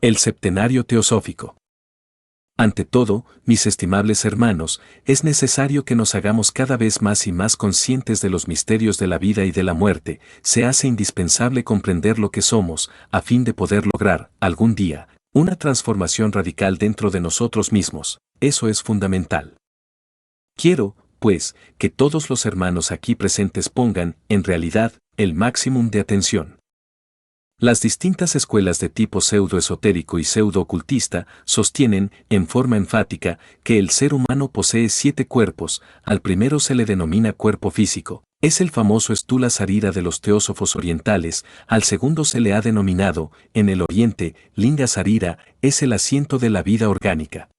El septenario teosófico. Ante todo, mis estimables hermanos, es necesario que nos hagamos cada vez más y más conscientes de los misterios de la vida y de la muerte. Se hace indispensable comprender lo que somos, a fin de poder lograr, algún día, una transformación radical dentro de nosotros mismos. Eso es fundamental. Quiero, pues, que todos los hermanos aquí presentes pongan, en realidad, el máximo de atención. Las distintas escuelas de tipo pseudo-esotérico y pseudo-ocultista sostienen, en forma enfática, que el ser humano posee 7 cuerpos. Al primero se le denomina cuerpo físico, es el famoso stula sarira de los teósofos orientales. Al segundo se le ha denominado, en el oriente, linga sarira, es el asiento de la vida orgánica.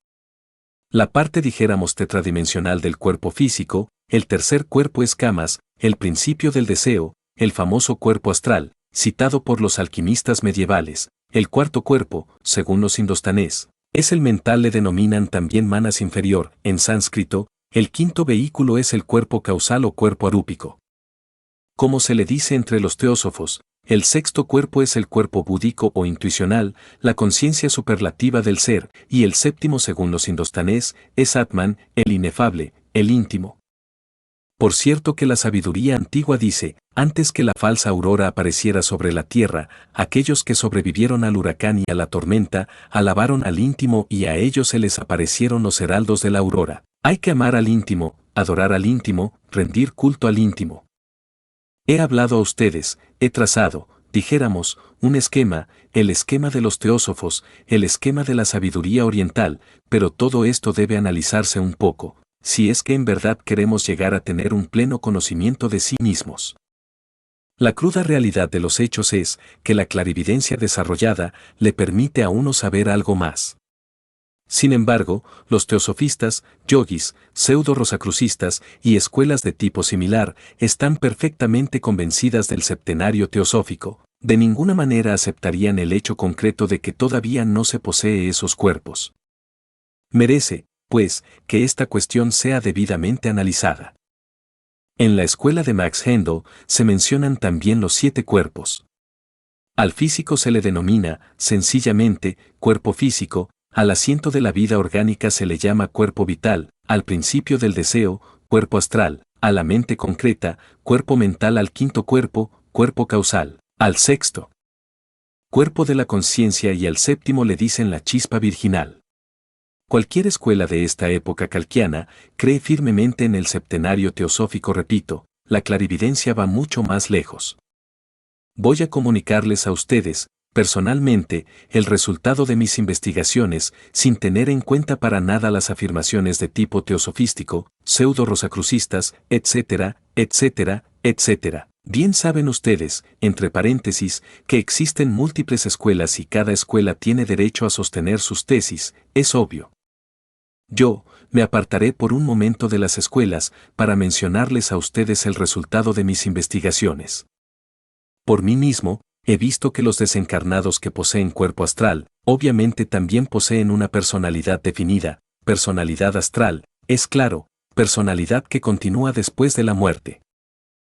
La parte dijéramos tetradimensional del cuerpo físico. El tercer cuerpo es kamas, el principio del deseo, el famoso cuerpo astral, citado por los alquimistas medievales. El cuarto cuerpo, según los indostanés, es el mental, le denominan también manas inferior, en sánscrito. El quinto vehículo es el cuerpo causal o cuerpo arúpico, como se le dice entre los teósofos. El sexto cuerpo es el cuerpo búdico o intuicional, la conciencia superlativa del ser, y el séptimo, según los indostanés, es Atman, el inefable, el íntimo. Por cierto que la sabiduría antigua dice, antes que la falsa aurora apareciera sobre la tierra, aquellos que sobrevivieron al huracán y a la tormenta, alabaron al íntimo y a ellos se les aparecieron los heraldos de la aurora. Hay que amar al íntimo, adorar al íntimo, rendir culto al íntimo. He hablado a ustedes, he trazado, dijéramos, un esquema, el esquema de los teósofos, el esquema de la sabiduría oriental, pero todo esto debe analizarse un poco, si es que en verdad queremos llegar a tener un pleno conocimiento de sí mismos. La cruda realidad de los hechos es que la clarividencia desarrollada le permite a uno saber algo más. Sin embargo, los teosofistas, yogis, pseudo-rosacrucistas y escuelas de tipo similar están perfectamente convencidas del septenario teosófico. De ninguna manera aceptarían el hecho concreto de que todavía no se posee esos cuerpos. Merece, pues, que esta cuestión sea debidamente analizada. En la escuela de Max Hendel se mencionan también los 7 cuerpos. Al físico se le denomina, sencillamente, cuerpo físico. Al asiento de la vida orgánica se le llama cuerpo vital, al principio del deseo, cuerpo astral, a la mente concreta, cuerpo mental, al quinto cuerpo, cuerpo causal, al sexto, cuerpo de la conciencia, y al séptimo le dicen la chispa virginal. Cualquier escuela de esta época calquiana cree firmemente en el septenario teosófico. Repito, la clarividencia va mucho más lejos. Voy a comunicarles a ustedes, personalmente, el resultado de mis investigaciones, sin tener en cuenta para nada las afirmaciones de tipo teosofístico, pseudo-rosacrucistas, etcétera, etcétera, etcétera. Bien saben ustedes, entre paréntesis, que existen múltiples escuelas y cada escuela tiene derecho a sostener sus tesis, es obvio. Yo, me apartaré por un momento de las escuelas para mencionarles a ustedes el resultado de mis investigaciones. Por mí mismo, he visto que los desencarnados que poseen cuerpo astral, obviamente también poseen una personalidad definida, personalidad astral, es claro, personalidad que continúa después de la muerte.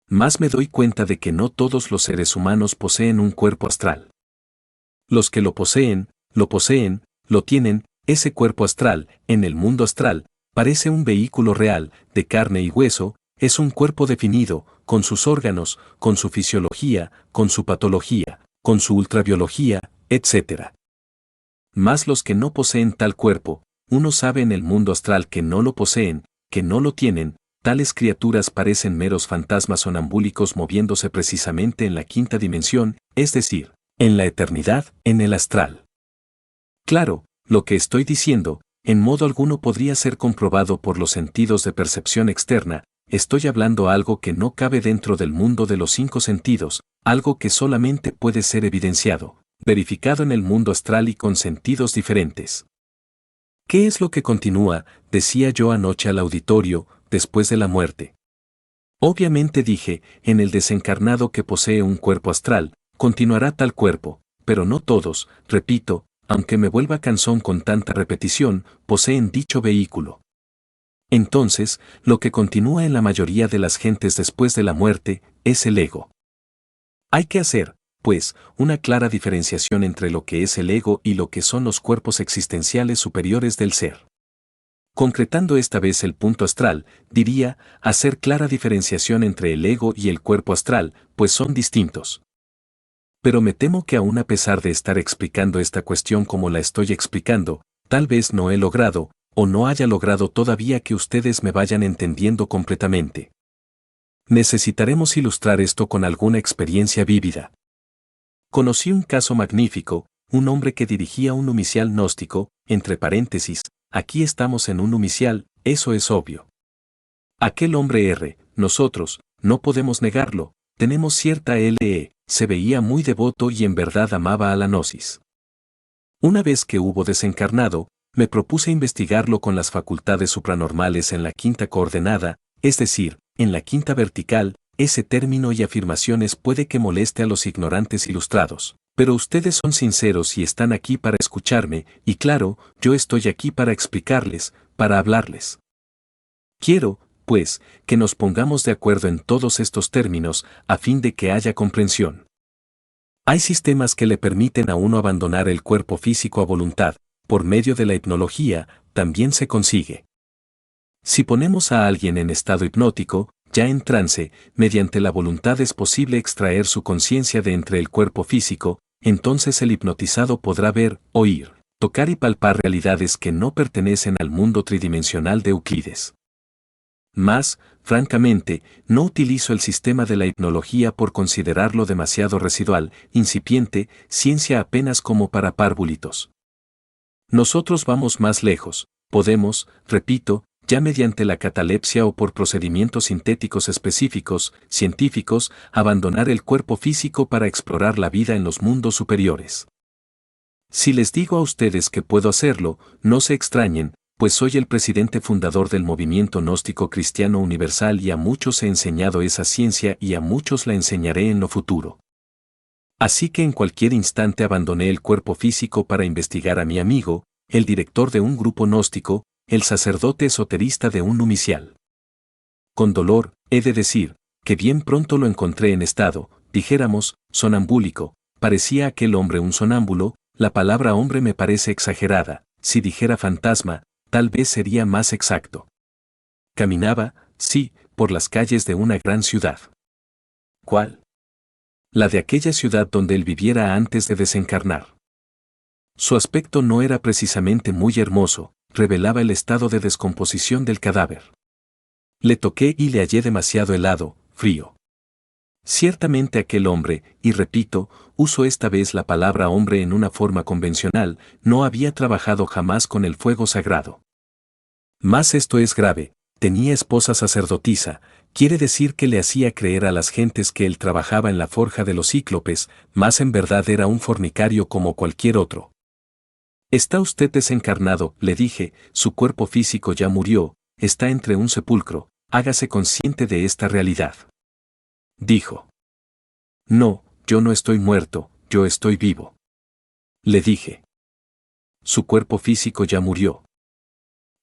Mas me doy cuenta de que no todos los seres humanos poseen un cuerpo astral. Los que lo poseen, lo tienen, ese cuerpo astral, en el mundo astral, parece un vehículo real, de carne y hueso, es un cuerpo definido, con sus órganos, con su fisiología, con su patología, con su ultrabiología, etc. Mas los que no poseen tal cuerpo, uno sabe en el mundo astral que no lo poseen, que no lo tienen, tales criaturas parecen meros fantasmas sonambúlicos moviéndose precisamente en la quinta dimensión, es decir, en la eternidad, en el astral. Claro, lo que estoy diciendo, en modo alguno podría ser comprobado por los sentidos de percepción externa. Estoy hablando algo que no cabe dentro del mundo de los 5 sentidos, algo que solamente puede ser evidenciado, verificado en el mundo astral y con sentidos diferentes. ¿Qué es lo que continúa?, decía yo anoche al auditorio, después de la muerte. Obviamente dije, en el desencarnado que posee un cuerpo astral, continuará tal cuerpo, pero no todos, repito, aunque me vuelva cansón con tanta repetición, poseen dicho vehículo. Entonces, lo que continúa en la mayoría de las gentes después de la muerte, es el ego. Hay que hacer, pues, una clara diferenciación entre lo que es el ego y lo que son los cuerpos existenciales superiores del ser. Concretando esta vez el punto astral, diría, hacer clara diferenciación entre el ego y el cuerpo astral, pues son distintos. Pero me temo que aún a pesar de estar explicando esta cuestión como la estoy explicando, tal vez no he logrado, o no haya logrado todavía que ustedes me vayan entendiendo completamente. Necesitaremos ilustrar esto con alguna experiencia vívida. Conocí un caso magnífico, un hombre que dirigía un numicial gnóstico, entre paréntesis, aquí estamos en un numicial, eso es obvio. Aquel hombre nosotros, no podemos negarlo, tenemos cierta se veía muy devoto y en verdad amaba a la gnosis. Una vez que hubo desencarnado, me propuse investigarlo con las facultades supranormales en la quinta coordenada, es decir, en la quinta vertical. Ese término y afirmaciones puede que moleste a los ignorantes ilustrados, pero ustedes son sinceros y están aquí para escucharme, y claro, yo estoy aquí para explicarles, para hablarles. Quiero, pues, que nos pongamos de acuerdo en todos estos términos, a fin de que haya comprensión. Hay sistemas que le permiten a uno abandonar el cuerpo físico a voluntad, por medio de la hipnología, también se consigue. Si ponemos a alguien en estado hipnótico, ya en trance, mediante la voluntad es posible extraer su conciencia de entre el cuerpo físico, entonces el hipnotizado podrá ver, oír, tocar y palpar realidades que no pertenecen al mundo tridimensional de Euclides. Mas, francamente, no utilizo el sistema de la hipnología por considerarlo demasiado residual, incipiente, ciencia apenas como para parvulitos. Nosotros vamos más lejos, podemos, repito, ya mediante la catalepsia o por procedimientos sintéticos específicos, científicos, abandonar el cuerpo físico para explorar la vida en los mundos superiores. Si les digo a ustedes que puedo hacerlo, no se extrañen, pues soy el presidente fundador del movimiento gnóstico cristiano universal y a muchos he enseñado esa ciencia y a muchos la enseñaré en lo futuro. Así que en cualquier instante abandoné el cuerpo físico para investigar a mi amigo, el director de un grupo gnóstico, el sacerdote esoterista de un numicial. Con dolor, he de decir, que bien pronto lo encontré en estado, dijéramos, sonambúlico. Parecía aquel hombre un sonámbulo, la palabra hombre me parece exagerada, si dijera fantasma, tal vez sería más exacto. Caminaba, sí, por las calles de una gran ciudad. ¿Cuál? La de aquella ciudad donde él viviera antes de desencarnar. Su aspecto no era precisamente muy hermoso, revelaba el estado de descomposición del cadáver. Le toqué y le hallé demasiado helado, frío. Ciertamente aquel hombre, y repito, uso esta vez la palabra hombre en una forma convencional, no había trabajado jamás con el fuego sagrado. Mas esto es grave, tenía esposa sacerdotisa, quiere decir que le hacía creer a las gentes que él trabajaba en la forja de los cíclopes, mas en verdad era un fornicario como cualquier otro. Está usted desencarnado, le dije, su cuerpo físico ya murió, está entre un sepulcro, hágase consciente de esta realidad. Dijo. No, yo no estoy muerto, yo estoy vivo. Le dije. Su cuerpo físico ya murió.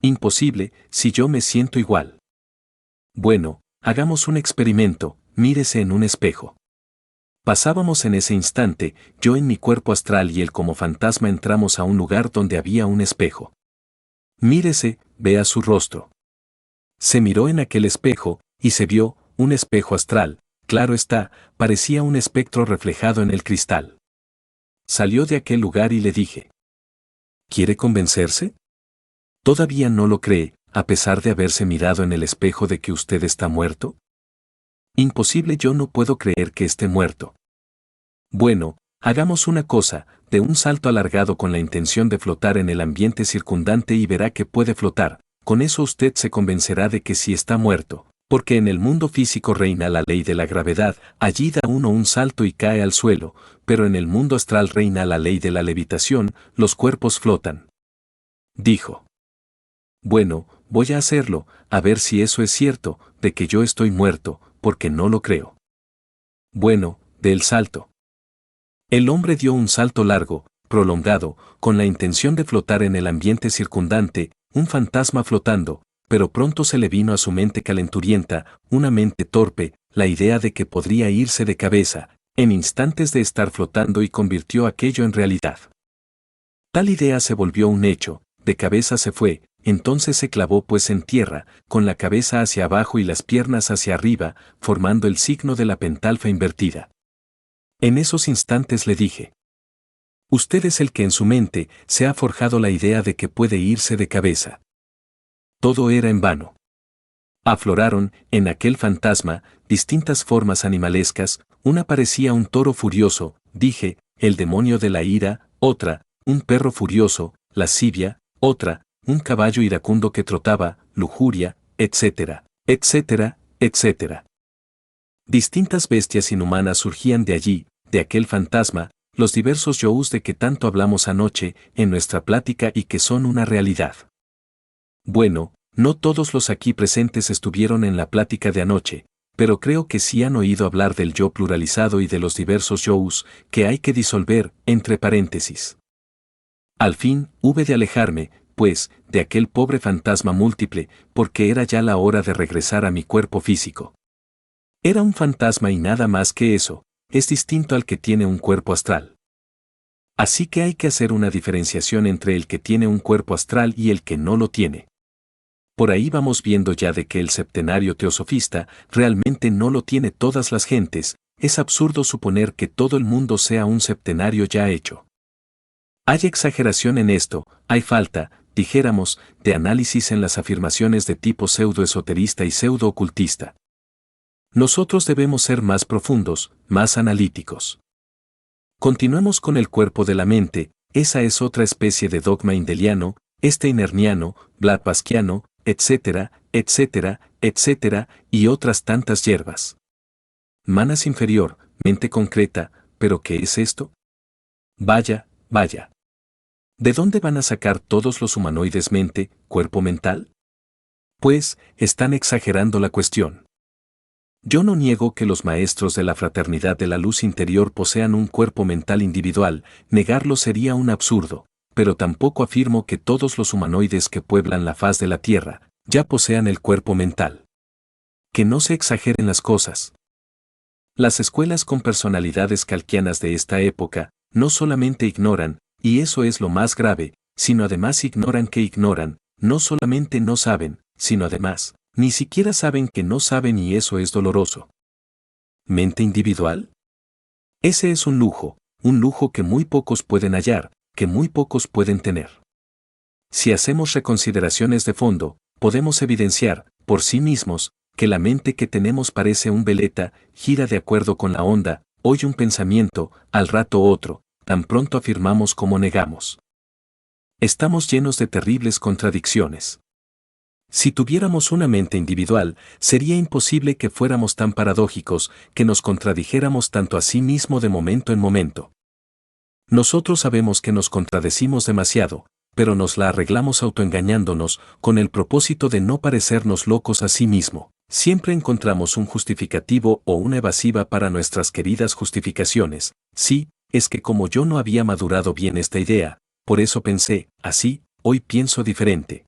Imposible, si yo me siento igual. Bueno, hagamos un experimento, mírese en un espejo. Pasábamos en ese instante, yo en mi cuerpo astral y él como fantasma entramos a un lugar donde había un espejo. Mírese, vea su rostro. Se miró en aquel espejo, y se vio, un espejo astral, claro está, parecía un espectro reflejado en el cristal. Salió de aquel lugar y le dije. ¿Quiere convencerse? ¿Todavía no lo cree, a pesar de haberse mirado en el espejo de que usted está muerto? Imposible, yo no puedo creer que esté muerto. Bueno, hagamos una cosa, de un salto alargado con la intención de flotar en el ambiente circundante y verá que puede flotar, con eso usted se convencerá de que sí está muerto, porque en el mundo físico reina la ley de la gravedad, allí da uno un salto y cae al suelo, pero en el mundo astral reina la ley de la levitación, los cuerpos flotan. Dijo. Bueno, voy a hacerlo, a ver si eso es cierto, de que yo estoy muerto, porque no lo creo. Bueno, del salto. El hombre dio un salto largo, prolongado, con la intención de flotar en el ambiente circundante, un fantasma flotando, pero pronto se le vino a su mente calenturienta, una mente torpe, la idea de que podría irse de cabeza, En instantes de estar flotando y convirtió aquello en realidad. Tal idea se volvió un hecho, de cabeza se fue, entonces se clavó pues en tierra, con la cabeza hacia abajo y las piernas hacia arriba, formando el signo de la pentalfa invertida. En esos instantes le dije: usted es el que en su mente se ha forjado la idea de que puede irse de cabeza. Todo era en vano. Afloraron, en aquel fantasma, distintas formas animalescas, una parecía un toro furioso, dije, el demonio de la ira, otra, un perro furioso, lascivia, otra, un caballo iracundo que trotaba, lujuria, etcétera, etcétera, etcétera. Distintas bestias inhumanas surgían de allí, de aquel fantasma, los diversos yous de que tanto hablamos anoche, en nuestra plática y que son una realidad. Bueno, no todos los aquí presentes estuvieron en la plática de anoche, pero creo que sí han oído hablar del yo pluralizado y de los diversos yous que hay que disolver, entre paréntesis. Al fin, hube de alejarme, pues, de aquel pobre fantasma múltiple, porque era ya la hora de regresar a mi cuerpo físico. Era un fantasma y nada más que eso, es distinto al que tiene un cuerpo astral. Así que hay que hacer una diferenciación entre el que tiene un cuerpo astral y el que no lo tiene. Por ahí vamos viendo ya de que el septenario teosofista realmente no lo tiene todas las gentes, es absurdo suponer que todo el mundo sea un septenario ya hecho. Hay exageración en esto, hay falta, dijéramos, de análisis en las afirmaciones de tipo pseudo-esoterista y pseudo-ocultista. Nosotros debemos ser más profundos, más analíticos. Continuemos con el cuerpo de la mente, esa es otra especie de dogma indeliano, steinerniano, blavatskiano, etcétera, etcétera, etcétera, y otras tantas hierbas. Manas inferior, mente concreta, ¿pero qué es esto? Vaya, vaya. ¿De dónde van a sacar todos los humanoides mente, cuerpo mental? Pues, están exagerando la cuestión. Yo no niego que los maestros de la fraternidad de la luz interior posean un cuerpo mental individual, negarlo sería un absurdo, pero tampoco afirmo que todos los humanoides que pueblan la faz de la Tierra ya posean el cuerpo mental. Que no se exageren las cosas. Las escuelas con personalidades kalkianas de esta época no solamente ignoran, y eso es lo más grave, sino además ignoran que ignoran, no solamente no saben, sino además, ni siquiera saben que no saben y eso es doloroso. ¿Mente individual? Ese es un lujo que muy pocos pueden hallar, que muy pocos pueden tener. Si hacemos reconsideraciones de fondo, podemos evidenciar, por sí mismos, que la mente que tenemos parece un veleta, gira de acuerdo con la onda, oye un pensamiento, al rato otro, tan pronto afirmamos como negamos. Estamos llenos de terribles contradicciones. Si tuviéramos una mente individual, sería imposible que fuéramos tan paradójicos, que nos contradijéramos tanto a sí mismo de momento en momento. Nosotros sabemos que nos contradecimos demasiado, pero nos la arreglamos autoengañándonos, con el propósito de no parecernos locos a sí mismo. Siempre encontramos un justificativo o una evasiva para nuestras queridas justificaciones. Sí, es que como yo no había madurado bien esta idea, por eso pensé, así, hoy pienso diferente.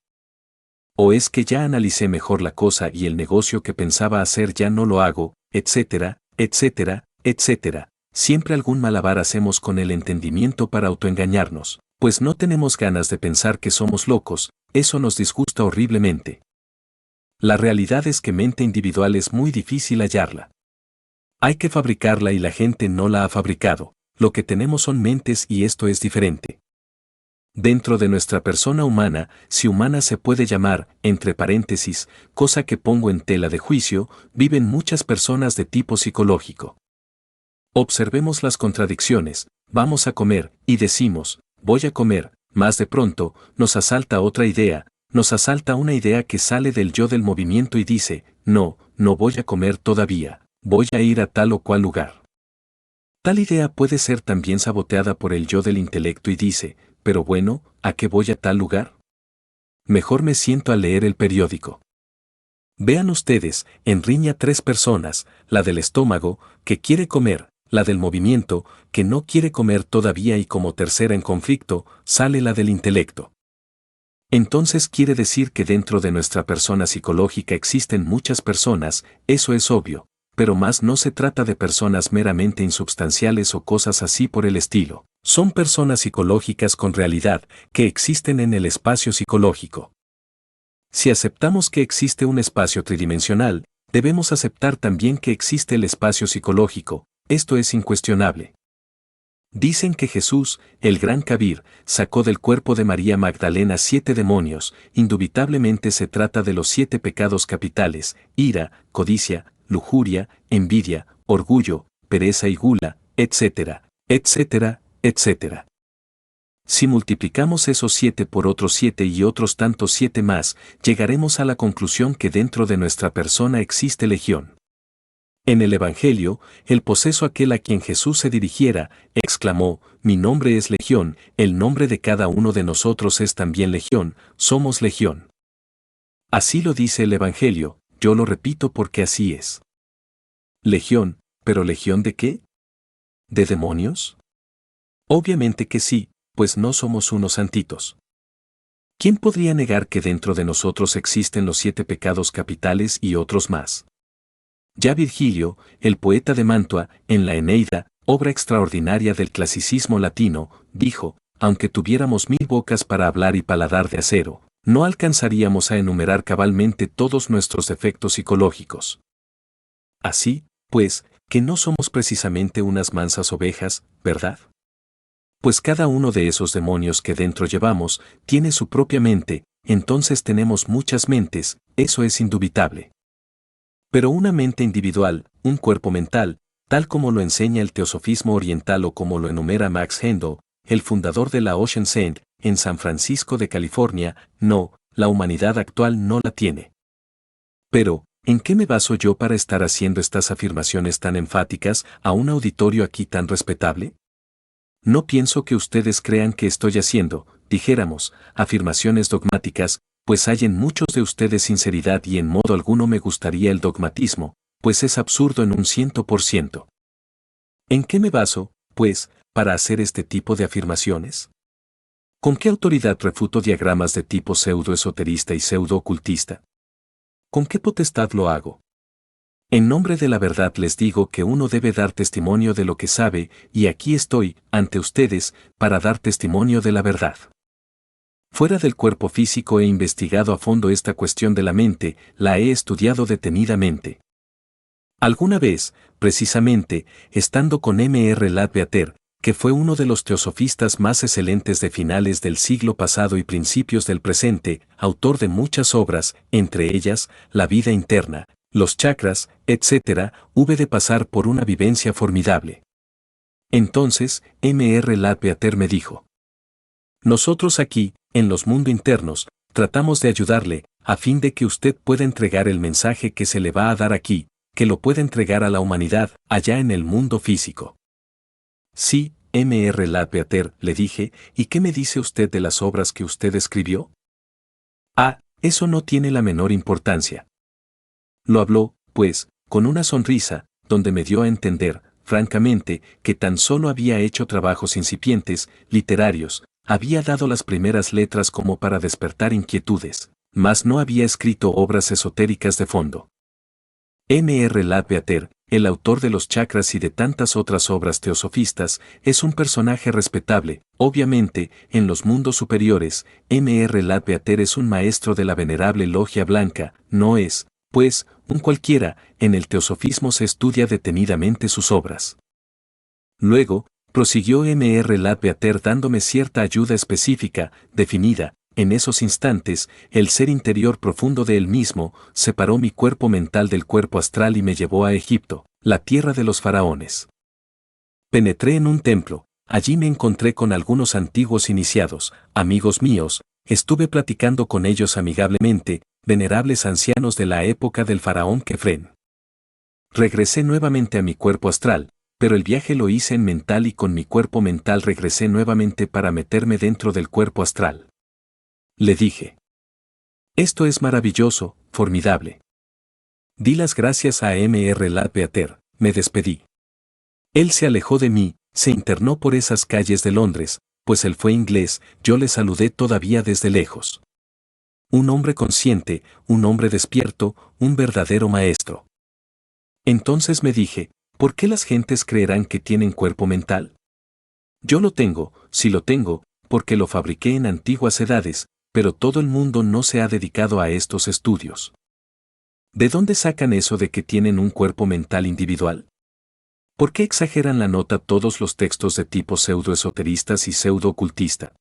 O es que ya analicé mejor la cosa y el negocio que pensaba hacer ya no lo hago, etcétera, etcétera, etcétera. Siempre algún malabar hacemos con el entendimiento para autoengañarnos, pues no tenemos ganas de pensar que somos locos, eso nos disgusta horriblemente. La realidad es que mente individual es muy difícil hallarla. Hay que fabricarla y la gente no la ha fabricado, lo que tenemos son mentes y esto es diferente. Dentro de nuestra persona humana, si humana se puede llamar, entre paréntesis, cosa que pongo en tela de juicio, viven muchas personas de tipo psicológico. Observemos las contradicciones, vamos a comer, y decimos, voy a comer, más de pronto, nos asalta otra idea, nos asalta una idea que sale del yo del movimiento y dice, no, no voy a comer todavía, voy a ir a tal o cual lugar. Tal idea puede ser también saboteada por el yo del intelecto y dice, pero bueno, ¿a qué voy a tal lugar? Mejor me siento a leer el periódico. Vean ustedes, en riña 3 personas, la del estómago, que quiere comer, la del movimiento, que no quiere comer todavía y como tercera en conflicto, sale la del intelecto. Entonces quiere decir que dentro de nuestra persona psicológica existen muchas personas, eso es obvio, pero más no se trata de personas meramente insubstanciales o cosas así por el estilo. Son personas psicológicas con realidad, que existen en el espacio psicológico. Si aceptamos que existe un espacio tridimensional, debemos aceptar también que existe el espacio psicológico, esto es incuestionable. Dicen que Jesús, el gran Kabir, sacó del cuerpo de María Magdalena 7 demonios, indubitablemente se trata de los 7 pecados capitales: ira, codicia, lujuria, envidia, orgullo, pereza y gula, etcétera, etcétera, etcétera. Si multiplicamos esos 7 por otros 7 y otros tantos 7 más, llegaremos a la conclusión que dentro de nuestra persona existe legión. En el Evangelio, el poseso aquel a quien Jesús se dirigiera, exclamó: mi nombre es Legión, el nombre de cada uno de nosotros es también Legión, somos Legión. Así lo dice el Evangelio, yo lo repito porque así es. Legión, ¿pero legión de qué? ¿De demonios? Obviamente que sí, pues no somos unos santitos. ¿Quién podría negar que dentro de nosotros existen los 7 pecados capitales y otros más? Ya Virgilio, el poeta de Mantua, en la Eneida, obra extraordinaria del clasicismo latino, dijo: aunque tuviéramos 1000 bocas para hablar y paladar de acero, no alcanzaríamos a enumerar cabalmente todos nuestros defectos psicológicos. Así, pues, que no somos precisamente unas mansas ovejas, ¿verdad? Pues cada uno de esos demonios que dentro llevamos tiene su propia mente, entonces tenemos muchas mentes, eso es indubitable. Pero una mente individual, un cuerpo mental, tal como lo enseña el teosofismo oriental o como lo enumera Max Hendo, el fundador de la Ocean Sand, en San Francisco de California, no, la humanidad actual no la tiene. Pero, ¿en qué me baso yo para estar haciendo estas afirmaciones tan enfáticas a un auditorio aquí tan respetable? No pienso que ustedes crean que estoy haciendo, dijéramos, afirmaciones dogmáticas, pues hay en muchos de ustedes sinceridad y en modo alguno me gustaría el dogmatismo, pues es absurdo en un 100%. ¿En qué me baso, pues, para hacer este tipo de afirmaciones? ¿Con qué autoridad refuto diagramas de tipo pseudo-esoterista y pseudo-ocultista? ¿Con qué potestad lo hago? En nombre de la verdad les digo que uno debe dar testimonio de lo que sabe, y aquí estoy, ante ustedes, para dar testimonio de la verdad. Fuera del cuerpo físico he investigado a fondo esta cuestión de la mente, la he estudiado detenidamente. Alguna vez, precisamente, estando con M.R. Ledbetter, que fue uno de los teosofistas más excelentes de finales del siglo pasado y principios del presente, autor de muchas obras, entre ellas, La vida interna, los chakras, etc., hube de pasar por una vivencia formidable. Entonces, M.R. Ledbetter me dijo: nosotros aquí, en los mundos internos, tratamos de ayudarle, a fin de que usted pueda entregar el mensaje que se le va a dar aquí, que lo pueda entregar a la humanidad, allá en el mundo físico. Sí, M.R. Ledbetter, le dije, ¿y qué me dice usted de las obras que usted escribió? Ah, eso no tiene la menor importancia. Lo habló, pues, con una sonrisa, donde me dio a entender, francamente, que tan solo había hecho trabajos incipientes, literarios, había dado las primeras letras como para despertar inquietudes, mas no había escrito obras esotéricas de fondo. M.R. Ledbetter, el autor de los chakras y de tantas otras obras teosofistas, es un personaje respetable, obviamente, en los mundos superiores. M.R. Ledbetter es un maestro de la venerable logia blanca, no es, pues, un cualquiera. En el teosofismo se estudia detenidamente sus obras. Luego, prosiguió M.R. Ledbetter dándome cierta ayuda específica, definida. En esos instantes, el ser interior profundo de él mismo separó mi cuerpo mental del cuerpo astral y me llevó a Egipto, la tierra de los faraones. Penetré en un templo, allí me encontré con algunos antiguos iniciados, amigos míos, estuve platicando con ellos amigablemente, venerables ancianos de la época del faraón Kefren. Regresé nuevamente a mi cuerpo astral, pero el viaje lo hice en mental y con mi cuerpo mental regresé nuevamente para meterme dentro del cuerpo astral. Le dije: esto es maravilloso, formidable. Di las gracias a M.R. Ledbetter, me despedí. Él se alejó de mí, se internó por esas calles de Londres, pues él fue inglés, yo le saludé todavía desde lejos. Un hombre consciente, un hombre despierto, un verdadero maestro. Entonces me dije, ¿por qué las gentes creerán que tienen cuerpo mental? Yo lo tengo, sí lo tengo, porque lo fabriqué en antiguas edades, pero todo el mundo no se ha dedicado a estos estudios. ¿De dónde sacan eso de que tienen un cuerpo mental individual? ¿Por qué exageran la nota todos los textos de tipo pseudoesoteristas y pseudo-ocultista?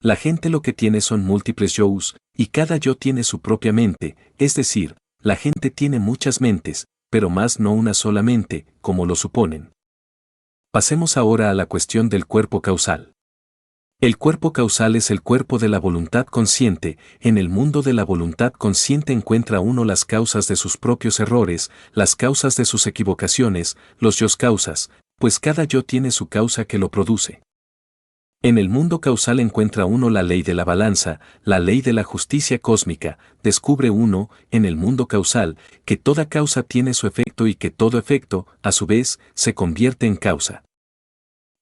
La gente lo que tiene son múltiples yous, y cada yo tiene su propia mente, es decir, la gente tiene muchas mentes, pero más no una sola mente, como lo suponen. Pasemos ahora a la cuestión del cuerpo causal. El cuerpo causal es el cuerpo de la voluntad consciente. En el mundo de la voluntad consciente encuentra uno las causas de sus propios errores, las causas de sus equivocaciones, los yos causas, pues cada yo tiene su causa que lo produce. En el mundo causal encuentra uno la ley de la balanza, la ley de la justicia cósmica. Descubre uno, en el mundo causal, que toda causa tiene su efecto y que todo efecto, a su vez, se convierte en causa.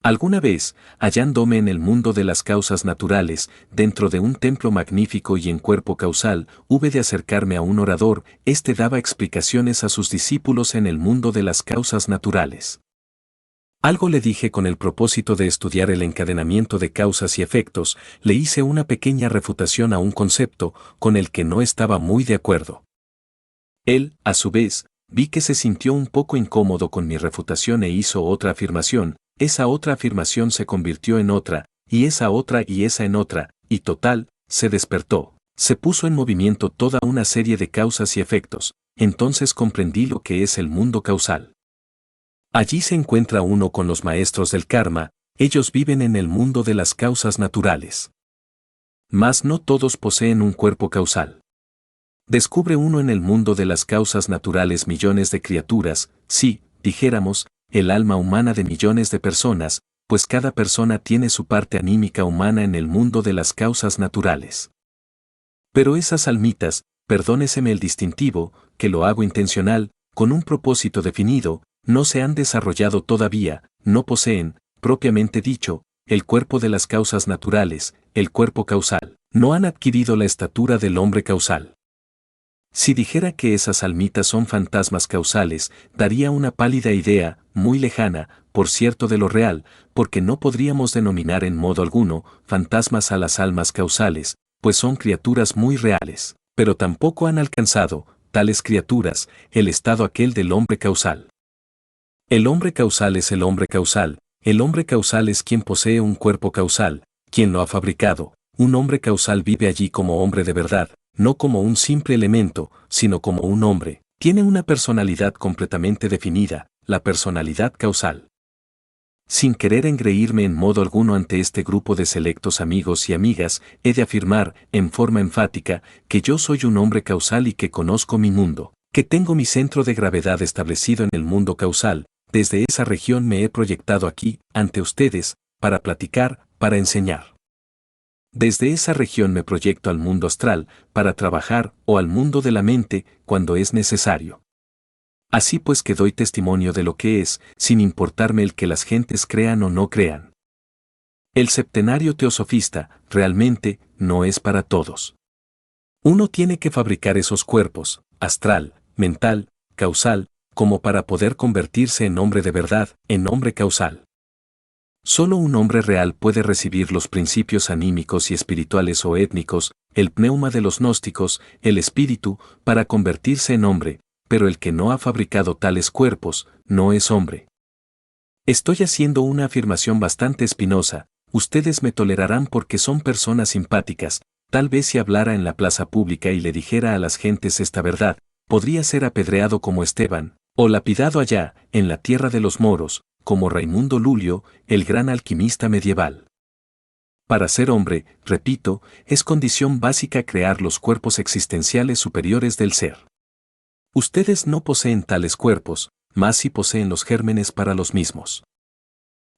Alguna vez, hallándome en el mundo de las causas naturales, dentro de un templo magnífico y en cuerpo causal, hube de acercarme a un orador. Este daba explicaciones a sus discípulos en el mundo de las causas naturales. Algo le dije con el propósito de estudiar el encadenamiento de causas y efectos. Le hice una pequeña refutación a un concepto con el que no estaba muy de acuerdo. Él, a su vez, vi que se sintió un poco incómodo con mi refutación e hizo otra afirmación. Esa otra afirmación se convirtió en otra, y esa otra y esa en otra, y total, se despertó. Se puso en movimiento toda una serie de causas y efectos. Entonces comprendí lo que es el mundo causal. Allí se encuentra uno con los maestros del karma. Ellos viven en el mundo de las causas naturales. Mas no todos poseen un cuerpo causal. Descubre uno en el mundo de las causas naturales millones de criaturas, sí, dijéramos, el alma humana de millones de personas, pues cada persona tiene su parte anímica humana en el mundo de las causas naturales. Pero esas almitas, perdóneseme el distintivo, que lo hago intencional, con un propósito definido, no se han desarrollado todavía, no poseen, propiamente dicho, el cuerpo de las causas naturales, el cuerpo causal, no han adquirido la estatura del hombre causal. Si dijera que esas almitas son fantasmas causales, daría una pálida idea, muy lejana, por cierto, de lo real, porque no podríamos denominar en modo alguno fantasmas a las almas causales, pues son criaturas muy reales, pero tampoco han alcanzado, tales criaturas, el estado aquel del hombre causal. El hombre causal es el hombre causal es quien posee un cuerpo causal, quien lo ha fabricado. Un hombre causal vive allí como hombre de verdad, no como un simple elemento, sino como un hombre. Tiene una personalidad completamente definida, la personalidad causal. Sin querer engreírme en modo alguno ante este grupo de selectos amigos y amigas, he de afirmar, en forma enfática, que yo soy un hombre causal y que conozco mi mundo, que tengo mi centro de gravedad establecido en el mundo causal. Desde esa región me he proyectado aquí, ante ustedes, para platicar, para enseñar. Desde esa región me proyecto al mundo astral, para trabajar, o al mundo de la mente, cuando es necesario. Así pues que doy testimonio de lo que es, sin importarme el que las gentes crean o no crean. El septenario teosofista, realmente, no es para todos. Uno tiene que fabricar esos cuerpos, astral, mental, causal, como para poder convertirse en hombre de verdad, en hombre causal. Solo un hombre real puede recibir los principios anímicos y espirituales o étnicos, el pneuma de los gnósticos, el espíritu, para convertirse en hombre, pero el que no ha fabricado tales cuerpos, no es hombre. Estoy haciendo una afirmación bastante espinosa, ustedes me tolerarán porque son personas simpáticas, tal vez si hablara en la plaza pública y le dijera a las gentes esta verdad, podría ser apedreado como Esteban, o lapidado allá, en la tierra de los moros, como Raimundo Lulio, el gran alquimista medieval. Para ser hombre, repito, es condición básica crear los cuerpos existenciales superiores del ser. Ustedes no poseen tales cuerpos, mas sí poseen los gérmenes para los mismos.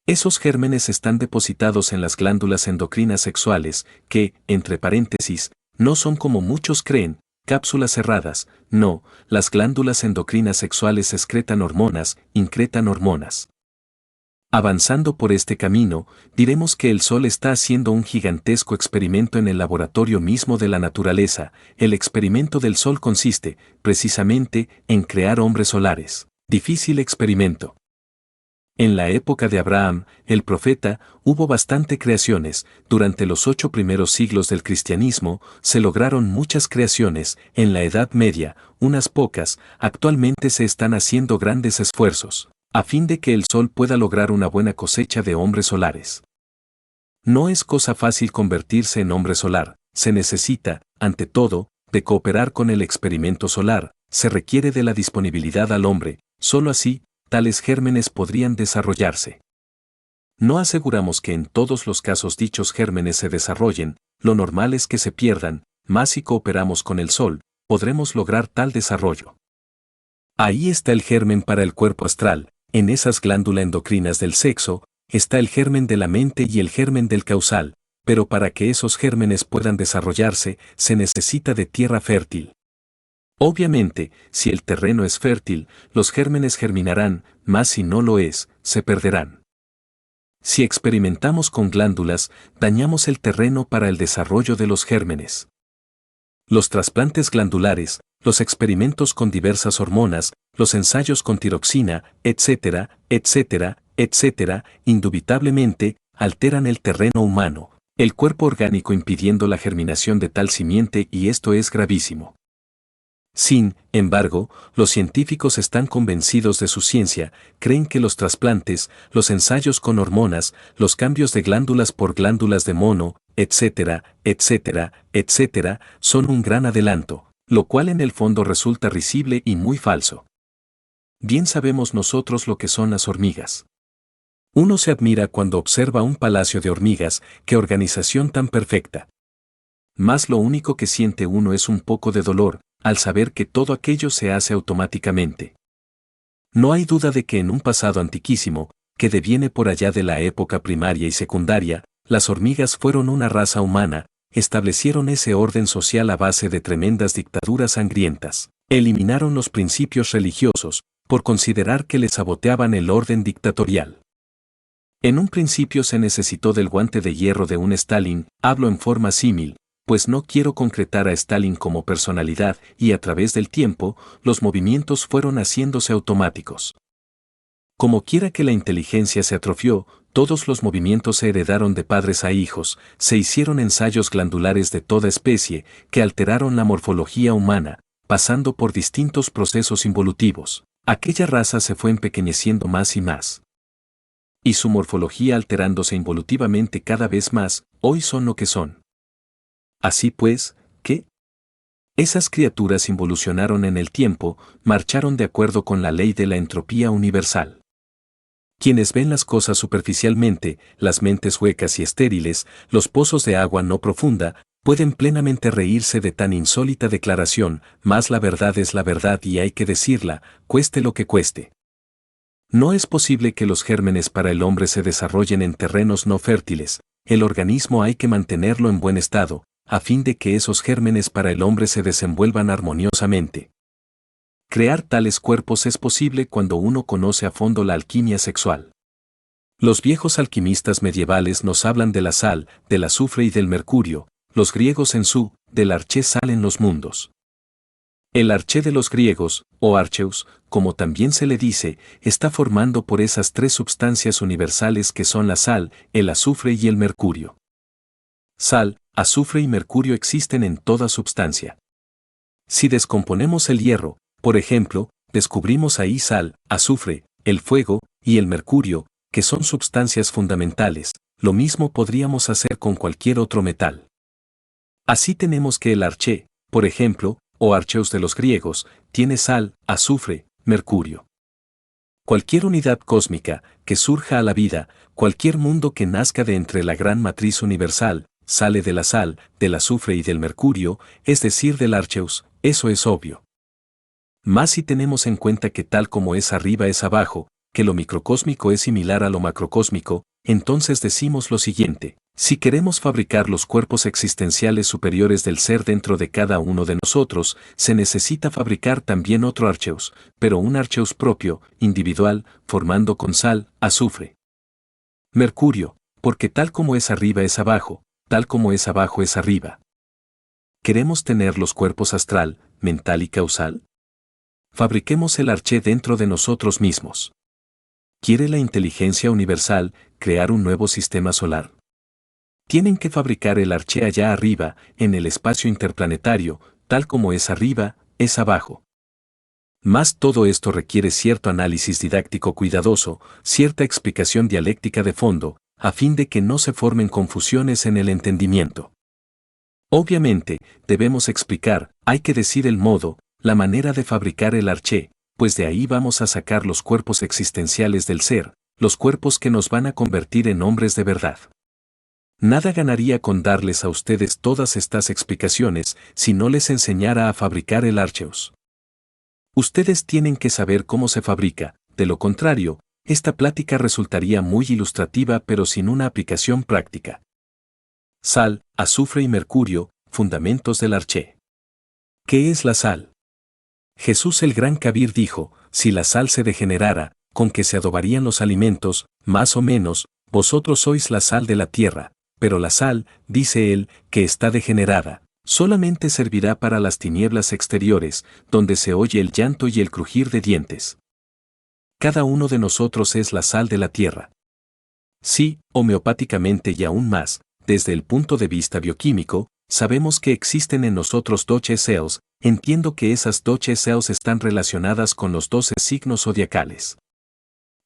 Esos gérmenes están depositados en las glándulas endocrinas sexuales, que, entre paréntesis, no son como muchos creen, cápsulas cerradas. No, las glándulas endocrinas sexuales excretan hormonas, incretan hormonas. Avanzando por este camino, diremos que el Sol está haciendo un gigantesco experimento en el laboratorio mismo de la naturaleza. El experimento del Sol consiste, precisamente, en crear hombres solares. Difícil experimento. En la época de Abraham, el profeta, hubo bastante creaciones. Durante los 8 primeros siglos del cristianismo, se lograron muchas creaciones. En la Edad Media, unas pocas. Actualmente se están haciendo grandes esfuerzos, a fin de que el sol pueda lograr una buena cosecha de hombres solares. No es cosa fácil convertirse en hombre solar. Se necesita, ante todo, de cooperar con el experimento solar. Se requiere de la disponibilidad al hombre. Solo así, tales gérmenes podrían desarrollarse. No aseguramos que en todos los casos dichos gérmenes se desarrollen, lo normal es que se pierdan, mas si cooperamos con el sol, podremos lograr tal desarrollo. Ahí está el germen para el cuerpo astral, en esas glándulas endocrinas del sexo, está el germen de la mente y el germen del causal, pero para que esos gérmenes puedan desarrollarse, se necesita de tierra fértil. Obviamente, si el terreno es fértil, los gérmenes germinarán, mas si no lo es, se perderán. Si experimentamos con glándulas, dañamos el terreno para el desarrollo de los gérmenes. Los trasplantes glandulares, los experimentos con diversas hormonas, los ensayos con tiroxina, etcétera, etcétera, etcétera, indubitablemente, alteran el terreno humano, el cuerpo orgánico impidiendo la germinación de tal simiente y esto es gravísimo. Sin embargo, los científicos están convencidos de su ciencia, creen que los trasplantes, los ensayos con hormonas, los cambios de glándulas por glándulas de mono, etcétera, etcétera, etcétera, son un gran adelanto, lo cual en el fondo resulta risible y muy falso. Bien sabemos nosotros lo que son las hormigas. Uno se admira cuando observa un palacio de hormigas, qué organización tan perfecta. Mas lo único que siente uno es un poco de dolor, al saber que todo aquello se hace automáticamente. No hay duda de que en un pasado antiquísimo, que deviene por allá de la época primaria y secundaria, las hormigas fueron una raza humana, establecieron ese orden social a base de tremendas dictaduras sangrientas, eliminaron los principios religiosos, por considerar que les saboteaban el orden dictatorial. En un principio se necesitó del guante de hierro de un Stalin, hablo en forma símil, pues no quiero concretar a Stalin como personalidad y a través del tiempo, los movimientos fueron haciéndose automáticos. Como quiera que la inteligencia se atrofió, todos los movimientos se heredaron de padres a hijos, se hicieron ensayos glandulares de toda especie que alteraron la morfología humana, pasando por distintos procesos involutivos. Aquella raza se fue empequeñeciendo más y más. Y su morfología alterándose involutivamente cada vez más, hoy son lo que son. Así pues, ¿qué? Esas criaturas involucionaron en el tiempo, marcharon de acuerdo con la ley de la entropía universal. Quienes ven las cosas superficialmente, las mentes huecas y estériles, los pozos de agua no profunda, pueden plenamente reírse de tan insólita declaración, mas la verdad es la verdad y hay que decirla, cueste lo que cueste. No es posible que los gérmenes para el hombre se desarrollen en terrenos no fértiles, el organismo hay que mantenerlo en buen estado, a fin de que esos gérmenes para el hombre se desenvuelvan armoniosamente. Crear tales cuerpos es posible cuando uno conoce a fondo la alquimia sexual. Los viejos alquimistas medievales nos hablan de la sal, del azufre y del mercurio, los griegos en su, del arché sal en los mundos. El arché de los griegos, o archeus, como también se le dice, está formando por esas tres sustancias universales que son la sal, el azufre y el mercurio. Sal, azufre y mercurio existen en toda substancia. Si descomponemos el hierro, por ejemplo, descubrimos ahí sal, azufre, el fuego y el mercurio, que son sustancias fundamentales, lo mismo podríamos hacer con cualquier otro metal. Así tenemos que el arché, por ejemplo, o archeus de los griegos, tiene sal, azufre, mercurio. Cualquier unidad cósmica que surja a la vida, cualquier mundo que nazca de entre la gran matriz universal, sale de la sal, del azufre y del mercurio, es decir del archeus, eso es obvio. Más si tenemos en cuenta que tal como es arriba es abajo, que lo microcósmico es similar a lo macrocósmico, entonces decimos lo siguiente: si queremos fabricar los cuerpos existenciales superiores del ser dentro de cada uno de nosotros, se necesita fabricar también otro archeus, pero un archeus propio, individual, formando con sal, azufre, mercurio, porque tal como es arriba es abajo, tal como es abajo es arriba. ¿Queremos tener los cuerpos astral, mental y causal? fabriquemos el arché dentro de nosotros mismos. ¿Quiere la inteligencia universal crear un nuevo sistema solar? Tienen que fabricar el arché allá arriba, en el espacio interplanetario, tal como es arriba, es abajo. Mas todo esto requiere cierto análisis didáctico cuidadoso, cierta explicación dialéctica de fondo, a fin de que no se formen confusiones en el entendimiento. Obviamente, debemos explicar, hay que decir el modo, la manera de fabricar el arché, pues de ahí vamos a sacar los cuerpos existenciales del ser, los cuerpos que nos van a convertir en hombres de verdad. Nada ganaría con darles a ustedes todas estas explicaciones si no les enseñara a fabricar el archeus. Ustedes tienen que saber cómo se fabrica, de lo contrario, esta plática resultaría muy ilustrativa pero sin una aplicación práctica. Sal, azufre y mercurio, fundamentos del arché. ¿Qué es la sal? Jesús el Gran Kabir dijo, si la sal se degenerara, con que se adobarían los alimentos, más o menos, vosotros sois la sal de la tierra, pero la sal, dice él, que está degenerada, solamente servirá para las tinieblas exteriores, donde se oye el llanto y el crujir de dientes. Cada uno de nosotros es la sal de la tierra. Sí, homeopáticamente y aún más, desde el punto de vista bioquímico, sabemos que existen en nosotros 12 cells, entiendo que esas 12 cells están relacionadas con los 12 signos zodiacales.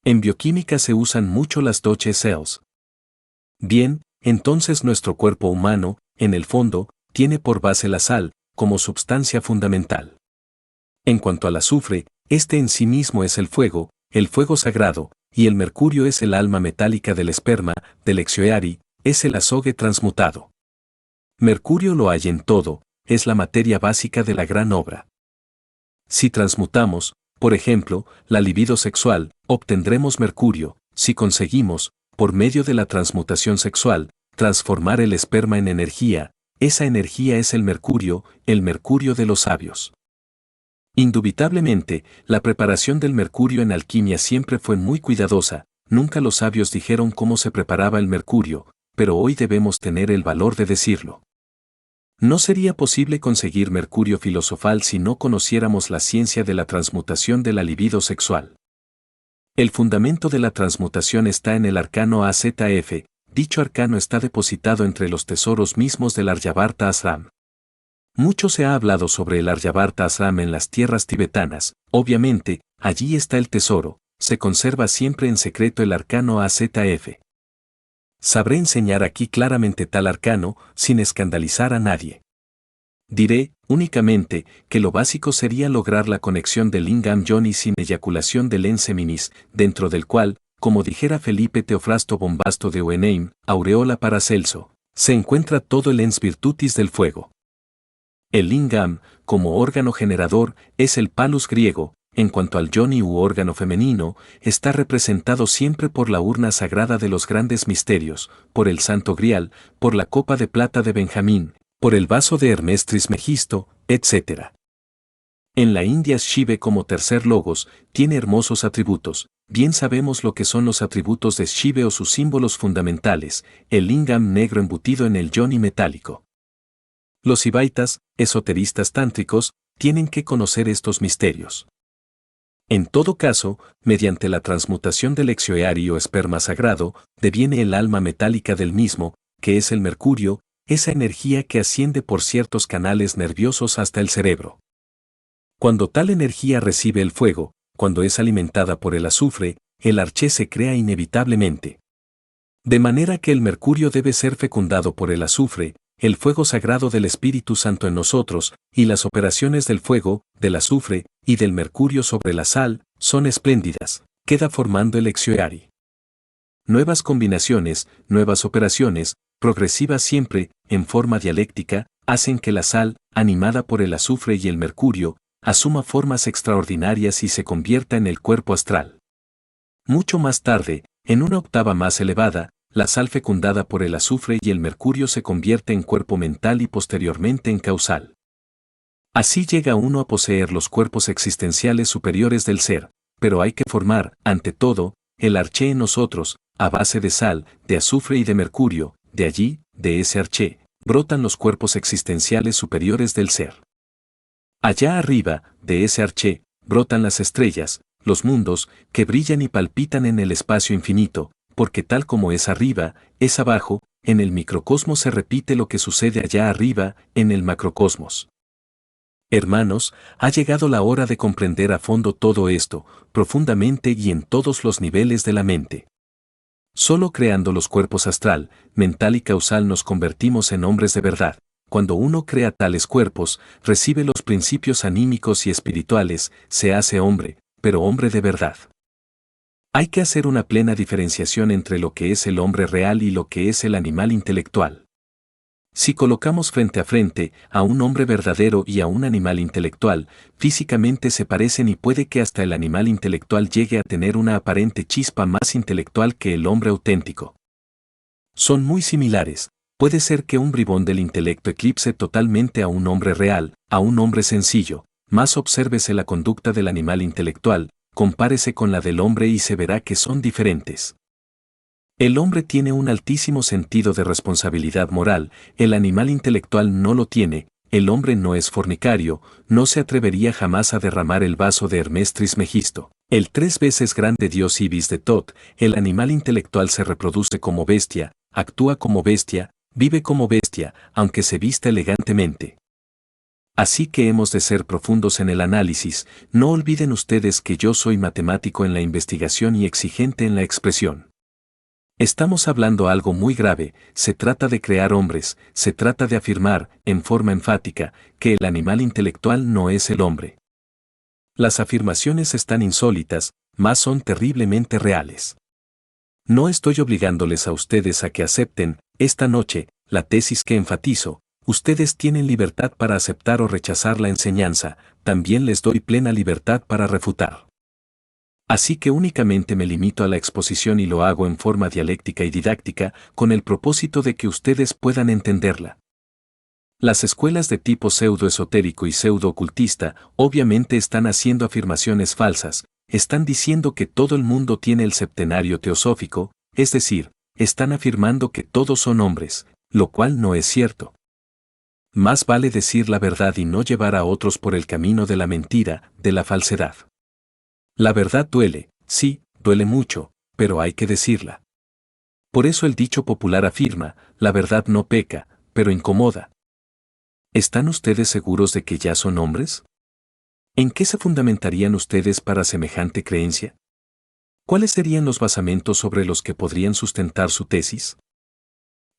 En bioquímica se usan mucho las 12 cells. Bien, entonces nuestro cuerpo humano, en el fondo, tiene por base la sal, como substancia fundamental. En cuanto al azufre, este en sí mismo es el fuego sagrado, y el mercurio es el alma metálica del esperma, del exoeari, es el azogue transmutado. Mercurio lo hay en todo, es la materia básica de la gran obra. Si transmutamos, por ejemplo, la libido sexual, obtendremos mercurio, si conseguimos, por medio de la transmutación sexual, transformar el esperma en energía, esa energía es el mercurio de los sabios. Indubitablemente, la preparación del mercurio en alquimia siempre fue muy cuidadosa, nunca los sabios dijeron cómo se preparaba el mercurio, pero hoy debemos tener el valor de decirlo. No sería posible conseguir mercurio filosofal si no conociéramos la ciencia de la transmutación de la libido sexual. El fundamento de la transmutación está en el arcano AZF, dicho arcano está depositado entre los tesoros mismos del Aryavarta Ashram. Mucho se ha hablado sobre el Aryavarta Ashram en las tierras tibetanas, obviamente, allí está el tesoro, se conserva siempre en secreto el arcano AZF. Sabré enseñar aquí claramente tal arcano, sin escandalizar a nadie. Diré, únicamente, que lo básico sería lograr la conexión del lingam yoni sin eyaculación del ens seminis, dentro del cual, como dijera Felipe Teofrasto Bombasto de Oeneim, aureola Paracelso, se encuentra todo el ens virtutis del fuego. El lingam, como órgano generador, es el palus griego. En cuanto al yoni u órgano femenino, está representado siempre por la urna sagrada de los grandes misterios, por el Santo Grial, por la copa de plata de Benjamín, por el vaso de Hermes Trismegisto, etc. En la India Shiva como tercer logos, tiene hermosos atributos, bien sabemos lo que son los atributos de Shiva o sus símbolos fundamentales, el lingam negro embutido en el yoni metálico. Los Sivaitas, esoteristas tántricos, tienen que conocer estos misterios. En todo caso, mediante la transmutación del exoeari o esperma sagrado, deviene el alma metálica del mismo, que es el mercurio, esa energía que asciende por ciertos canales nerviosos hasta el cerebro. Cuando tal energía recibe el fuego, cuando es alimentada por el azufre, el arché se crea inevitablemente. De manera que el mercurio debe ser fecundado por el azufre, el fuego sagrado del Espíritu Santo en nosotros, y las operaciones del fuego, del azufre, y del mercurio sobre la sal, son espléndidas, queda formando el exoeari. Nuevas combinaciones, nuevas operaciones, progresivas siempre, en forma dialéctica, hacen que la sal, animada por el azufre y el mercurio, asuma formas extraordinarias y se convierta en el cuerpo astral. Mucho más tarde, en una octava más elevada, la sal fecundada por el azufre y el mercurio se convierte en cuerpo mental y posteriormente en causal. Así llega uno a poseer los cuerpos existenciales superiores del ser, pero hay que formar, ante todo, el arché en nosotros, a base de sal, de azufre y de mercurio, de allí, de ese arché, brotan los cuerpos existenciales superiores del ser. Allá arriba, de ese arché, brotan las estrellas, los mundos, que brillan y palpitan en el espacio infinito, porque tal como es arriba, es abajo, en el microcosmos se repite lo que sucede allá arriba, en el macrocosmos. Hermanos, ha llegado la hora de comprender a fondo todo esto, profundamente y en todos los niveles de la mente. Solo creando los cuerpos astral, mental y causal nos convertimos en hombres de verdad. Cuando uno crea tales cuerpos, recibe los principios anímicos y espirituales, se hace hombre, pero hombre de verdad. Hay que hacer una plena diferenciación entre lo que es el hombre real y lo que es el animal intelectual. Si colocamos frente a frente a un hombre verdadero y a un animal intelectual, físicamente se parecen y puede que hasta el animal intelectual llegue a tener una aparente chispa más intelectual que el hombre auténtico. Son muy similares. Puede ser que un bribón del intelecto eclipse totalmente a un hombre real, a un hombre sencillo. Más obsérvese la conducta del animal intelectual, compárese con la del hombre y se verá que son diferentes. El hombre tiene un altísimo sentido de responsabilidad moral, el animal intelectual no lo tiene, el hombre no es fornicario, no se atrevería jamás a derramar el vaso de Hermes Trismegisto. El 3 veces grande dios Ibis de Tot, el animal intelectual se reproduce como bestia, actúa como bestia, vive como bestia, aunque se vista elegantemente. Así que hemos de ser profundos en el análisis, no olviden ustedes que yo soy matemático en la investigación y exigente en la expresión. Estamos hablando algo muy grave, se trata de crear hombres, se trata de afirmar, en forma enfática, que el animal intelectual no es el hombre. Las afirmaciones están insólitas, mas son terriblemente reales. No estoy obligándoles a ustedes a que acepten, esta noche, la tesis que enfatizo. Ustedes tienen libertad para aceptar o rechazar la enseñanza, también les doy plena libertad para refutar. Así que únicamente me limito a la exposición y lo hago en forma dialéctica y didáctica, con el propósito de que ustedes puedan entenderla. Las escuelas de tipo pseudo-esotérico y pseudo-ocultista obviamente están haciendo afirmaciones falsas, están diciendo que todo el mundo tiene el septenario teosófico, es decir, están afirmando que todos son hombres, lo cual no es cierto. Más vale decir la verdad y no llevar a otros por el camino de la mentira, de la falsedad. La verdad duele, sí, duele mucho, pero hay que decirla. Por eso el dicho popular afirma, la verdad no peca, pero incomoda. ¿Están ustedes seguros de que ya son hombres? ¿En qué se fundamentarían ustedes para semejante creencia? ¿Cuáles serían los basamentos sobre los que podrían sustentar su tesis?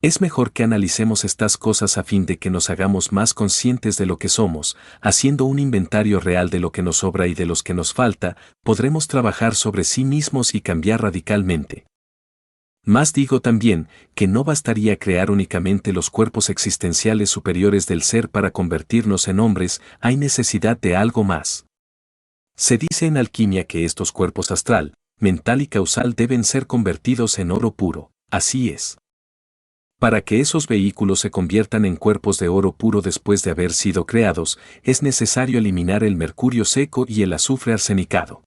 Es mejor que analicemos estas cosas a fin de que nos hagamos más conscientes de lo que somos, haciendo un inventario real de lo que nos sobra y de los que nos falta, podremos trabajar sobre sí mismos y cambiar radicalmente. Más digo también, que no bastaría crear únicamente los cuerpos existenciales superiores del ser para convertirnos en hombres, hay necesidad de algo más. Se dice en alquimia que estos cuerpos astral, mental y causal deben ser convertidos en oro puro, así es. Para que esos vehículos se conviertan en cuerpos de oro puro después de haber sido creados, es necesario eliminar el mercurio seco y el azufre arsenicado.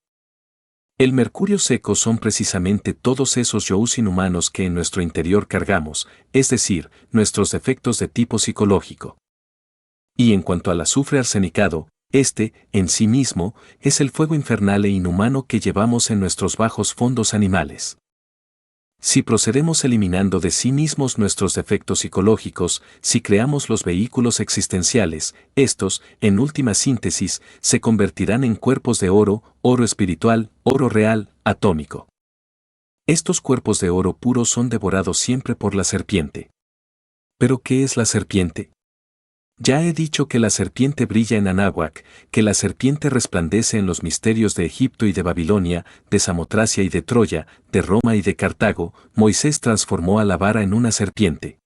El mercurio seco son precisamente todos esos yous inhumanos que en nuestro interior cargamos, es decir, nuestros defectos de tipo psicológico. Y en cuanto al azufre arsenicado, este, en sí mismo, es el fuego infernal e inhumano que llevamos en nuestros bajos fondos animales. Si procedemos eliminando de sí mismos nuestros defectos psicológicos, si creamos los vehículos existenciales, estos, en última síntesis, se convertirán en cuerpos de oro, oro espiritual, oro real, atómico. Estos cuerpos de oro puro son devorados siempre por la serpiente. ¿Pero qué es la serpiente? Ya he dicho que la serpiente brilla en Anáhuac, que la serpiente resplandece en los misterios de Egipto y de Babilonia, de Samotracia y de Troya, de Roma y de Cartago. Moisés transformó a la vara en una serpiente.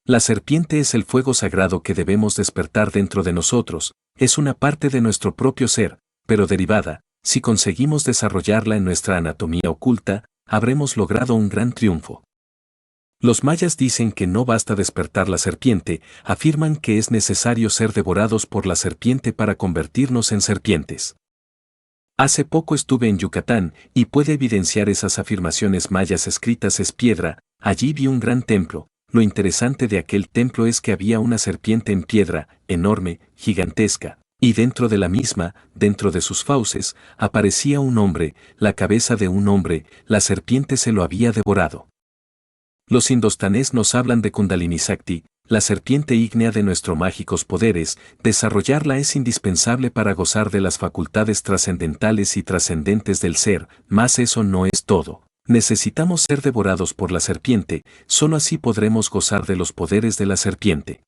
La serpiente es el fuego sagrado que debemos despertar dentro de nosotros, es una parte de nuestro propio ser, pero derivada. Si conseguimos desarrollarla en nuestra anatomía oculta, habremos logrado un gran triunfo. Los mayas dicen que no basta despertar la serpiente, afirman que es necesario ser devorados por la serpiente para convertirnos en serpientes. Hace poco estuve en Yucatán y pude evidenciar esas afirmaciones mayas escritas en piedra. Allí vi un gran templo. Lo interesante de aquel templo es que había una serpiente en piedra, enorme, gigantesca, Y dentro de la misma, dentro de sus fauces, aparecía un hombre, la cabeza de un hombre, la serpiente se lo había devorado. Los indostanés nos hablan de Kundalini Sakti, la serpiente ígnea de nuestros mágicos poderes. Desarrollarla es indispensable para gozar de las facultades trascendentales y trascendentes del ser, mas eso no es todo. Necesitamos ser devorados por la serpiente, solo así podremos gozar de los poderes de la serpiente.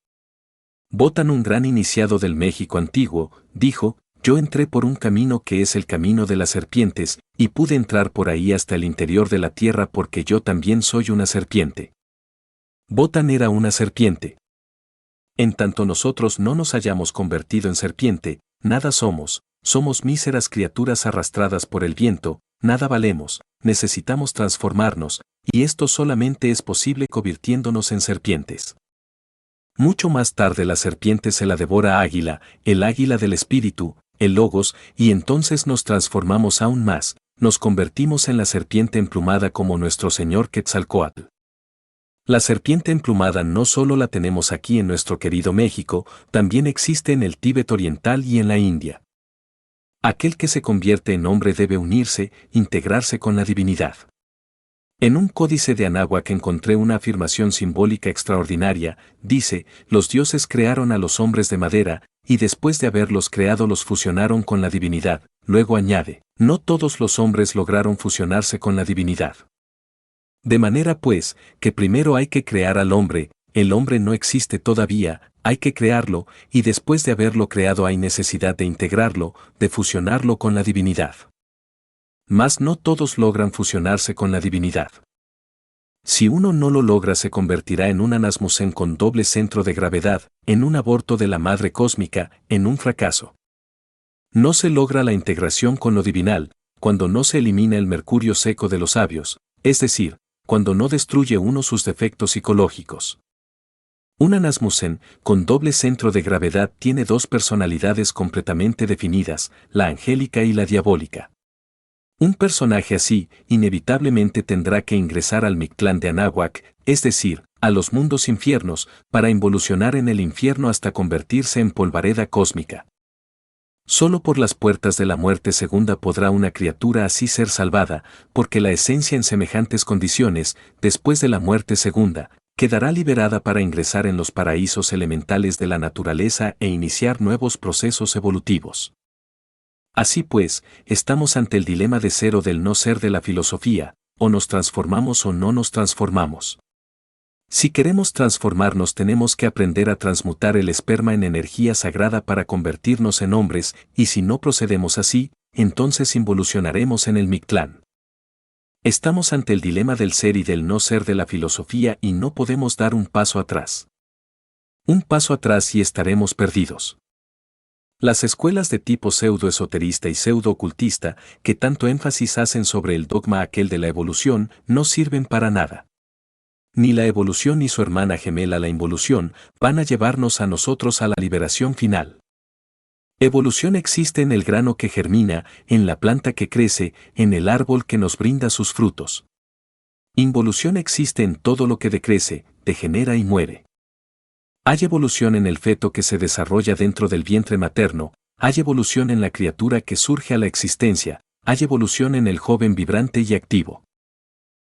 Botan, un gran iniciado del México antiguo, dijo: yo entré por un camino que es el camino de las serpientes, y pude entrar por ahí hasta el interior de la tierra porque yo también soy una serpiente. Botan era una serpiente. En tanto nosotros no nos hayamos convertido en serpiente, nada somos míseras criaturas arrastradas por el viento, nada valemos, necesitamos transformarnos, y esto solamente es posible convirtiéndonos en serpientes. Mucho más tarde la serpiente se la devora águila, el águila del espíritu, el logos, y entonces nos transformamos aún más, nos convertimos en la serpiente emplumada como nuestro señor Quetzalcóatl. La serpiente emplumada no solo la tenemos aquí en nuestro querido México, también existe en el Tíbet oriental y en la India. Aquel que se convierte en hombre debe unirse, integrarse con la divinidad. En un códice de Anáhuac encontré una afirmación simbólica extraordinaria. Dice: los dioses crearon a los hombres de madera, y después de haberlos creado los fusionaron con la divinidad. Luego añade: no todos los hombres lograron fusionarse con la divinidad. De manera pues, que primero hay que crear al hombre, el hombre no existe todavía, hay que crearlo, y después de haberlo creado hay necesidad de integrarlo, de fusionarlo con la divinidad. Mas no todos logran fusionarse con la divinidad. Si uno no lo logra, se convertirá en un Anasmusen con doble centro de gravedad, en un aborto de la madre cósmica, en un fracaso. No se logra la integración con lo divinal, cuando no se elimina el mercurio seco de los sabios, es decir, cuando no destruye uno sus defectos psicológicos. Un Anasmusen con doble centro de gravedad tiene dos personalidades completamente definidas, la angélica y la diabólica. Un personaje así, inevitablemente tendrá que ingresar al Mictlán de Anáhuac, es decir, a los mundos infiernos, para involucionar en el infierno hasta convertirse en polvareda cósmica. Solo por las puertas de la muerte segunda podrá una criatura así ser salvada, porque la esencia en semejantes condiciones, después de la muerte segunda, quedará liberada para ingresar en los paraísos elementales de la naturaleza e iniciar nuevos procesos evolutivos. Así pues, estamos ante el dilema de ser o del no ser de la filosofía, o nos transformamos o no nos transformamos. Si queremos transformarnos, tenemos que aprender a transmutar el esperma en energía sagrada para convertirnos en hombres, y si no procedemos así, entonces involucionaremos en el Mictlán. Estamos ante el dilema del ser y del no ser de la filosofía y no podemos dar un paso atrás. Un paso atrás y estaremos perdidos. Las escuelas de tipo pseudo-esoterista y pseudo-ocultista, que tanto énfasis hacen sobre el dogma aquel de la evolución, no sirven para nada. Ni la evolución ni su hermana gemela la involución van a llevarnos a nosotros a la liberación final. Evolución existe en el grano que germina, en la planta que crece, en el árbol que nos brinda sus frutos. Involución existe en todo lo que decrece, degenera y muere. Hay evolución en el feto que se desarrolla dentro del vientre materno, hay evolución en la criatura que surge a la existencia, hay evolución en el joven vibrante y activo.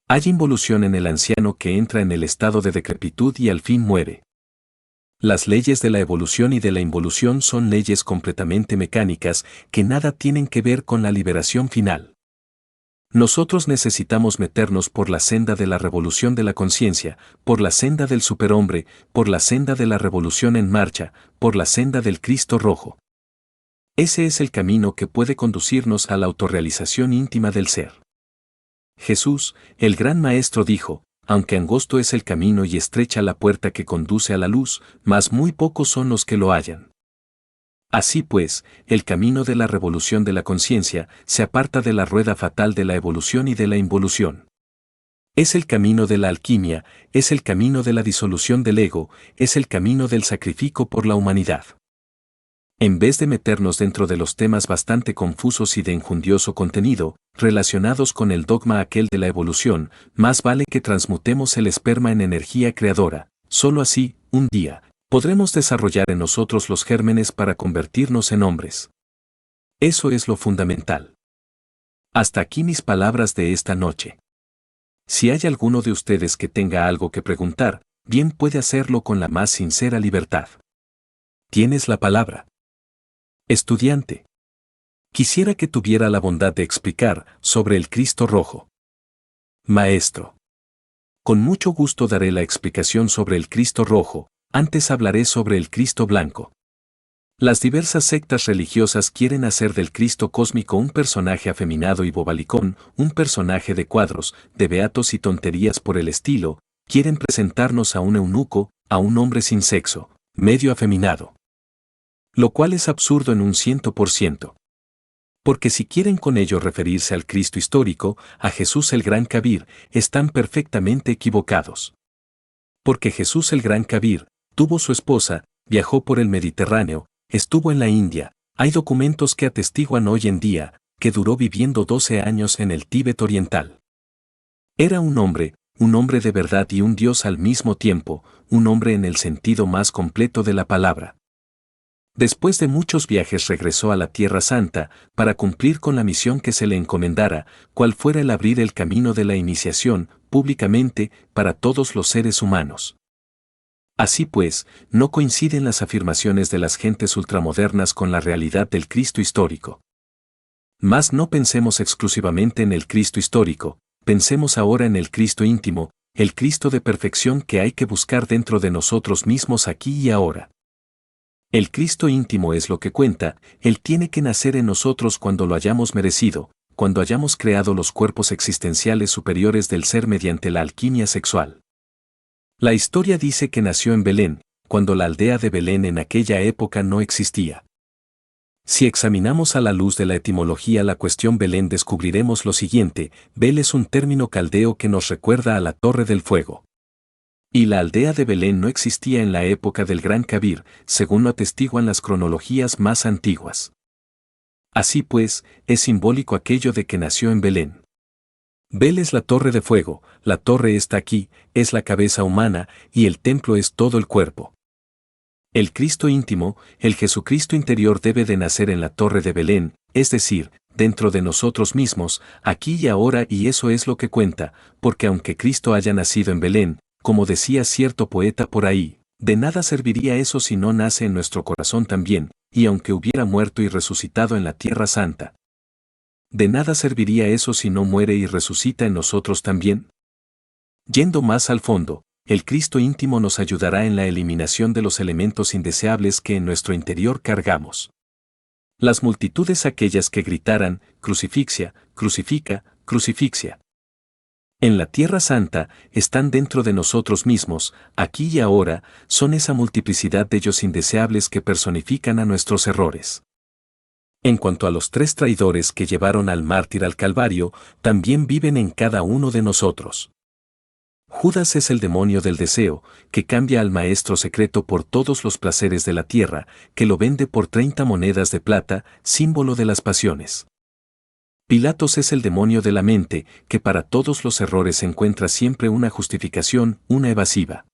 Hay involución en el anciano que entra en el estado de decrepitud y al fin muere. Las leyes de la evolución y de la involución son leyes completamente mecánicas que nada tienen que ver con la liberación final. Nosotros necesitamos meternos por la senda de la revolución de la conciencia, por la senda del superhombre, por la senda de la revolución en marcha, por la senda del Cristo rojo. Ese es el camino que puede conducirnos a la autorrealización íntima del ser. Jesús, el gran Maestro, dijo: aunque angosto es el camino y estrecha la puerta que conduce a la luz, mas muy pocos son los que lo hallan. Así pues, el camino de la revolución de la conciencia se aparta de la rueda fatal de la evolución y de la involución. Es el camino de la alquimia, es el camino de la disolución del ego, es el camino del sacrificio por la humanidad. En vez de meternos dentro de los temas bastante confusos y de injundioso contenido, relacionados con el dogma aquel de la evolución, más vale que transmutemos el esperma en energía creadora. Solo así, un día, podremos desarrollar en nosotros los gérmenes para convertirnos en hombres. Eso es lo fundamental. Hasta aquí mis palabras de esta noche. Si hay alguno de ustedes que tenga algo que preguntar, bien puede hacerlo con la más sincera libertad. Tienes la palabra. Estudiante. Quisiera que tuviera la bondad de explicar sobre el Cristo rojo. Maestro. Con mucho gusto daré la explicación sobre el Cristo rojo, antes hablaré sobre el Cristo blanco. Las diversas sectas religiosas quieren hacer del Cristo cósmico un personaje afeminado y bobalicón, un personaje de cuadros, de beatos y tonterías por el estilo, quieren presentarnos a un eunuco, a un hombre sin sexo, medio afeminado. Lo cual es absurdo en un 100%. Porque si quieren con ello referirse al Cristo histórico, a Jesús el Gran Kabir, están perfectamente equivocados. Porque Jesús el Gran Kabir tuvo su esposa, viajó por el Mediterráneo, estuvo en la India, hay documentos que atestiguan hoy en día, que duró viviendo 12 años en el Tíbet oriental. Era un hombre de verdad y un Dios al mismo tiempo, un hombre en el sentido más completo de la palabra. Después de muchos viajes regresó a la Tierra Santa, para cumplir con la misión que se le encomendara, cual fuera el abrir el camino de la iniciación, públicamente, para todos los seres humanos. Así pues, no coinciden las afirmaciones de las gentes ultramodernas con la realidad del Cristo histórico. Mas no pensemos exclusivamente en el Cristo histórico, pensemos ahora en el Cristo íntimo, el Cristo de perfección que hay que buscar dentro de nosotros mismos aquí y ahora. El Cristo íntimo es lo que cuenta, Él tiene que nacer en nosotros cuando lo hayamos merecido, cuando hayamos creado los cuerpos existenciales superiores del ser mediante la alquimia sexual. La historia dice que nació en Belén, cuando la aldea de Belén en aquella época no existía. Si examinamos a la luz de la etimología la cuestión Belén descubriremos lo siguiente: Bel es un término caldeo que nos recuerda a la Torre del Fuego. Y la aldea de Belén no existía en la época del Gran Kabir, según lo atestiguan las cronologías más antiguas. Así pues, es simbólico aquello de que nació en Belén. Bel es la Torre de Fuego, la torre está aquí, es la cabeza humana, y el templo es todo el cuerpo. El Cristo íntimo, el Jesucristo interior debe de nacer en la Torre de Belén, es decir, dentro de nosotros mismos, aquí y ahora, y eso es lo que cuenta, porque aunque Cristo haya nacido en Belén, como decía cierto poeta por ahí, de nada serviría eso si no nace en nuestro corazón también, y aunque hubiera muerto y resucitado en la Tierra Santa. ¿De nada serviría eso si no muere y resucita en nosotros también? Yendo más al fondo, el Cristo íntimo nos ayudará en la eliminación de los elementos indeseables que en nuestro interior cargamos. Las multitudes aquellas que gritaran, crucifixia, crucifica, crucifixia. En la Tierra Santa, están dentro de nosotros mismos, aquí y ahora, son esa multiplicidad de ellos indeseables que personifican a nuestros errores. En cuanto a los 3 traidores que llevaron al mártir al Calvario, también viven en cada uno de nosotros. Judas es el demonio del deseo, que cambia al maestro secreto por todos los placeres de la tierra, que lo vende por 30 monedas de plata, símbolo de las pasiones. Pilatos es el demonio de la mente, que para todos los errores encuentra siempre una justificación, una evasiva.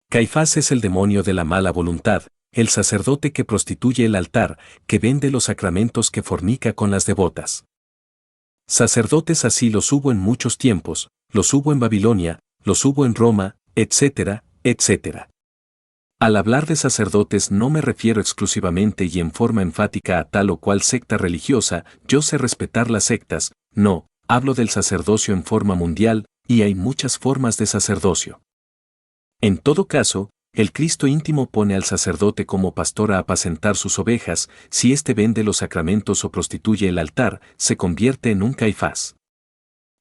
Caifás es el demonio de la mala voluntad, el sacerdote que prostituye el altar, que vende los sacramentos, que fornica con las devotas. Sacerdotes así los hubo en muchos tiempos, los hubo en Babilonia, los hubo en Roma, etcétera, etcétera. Al hablar de sacerdotes no me refiero exclusivamente y en forma enfática a tal o cual secta religiosa, yo sé respetar las sectas, no, hablo del sacerdocio en forma mundial, y hay muchas formas de sacerdocio. En todo caso, el Cristo íntimo pone al sacerdote como pastor a apacentar sus ovejas, si éste vende los sacramentos o prostituye el altar, se convierte en un Caifás.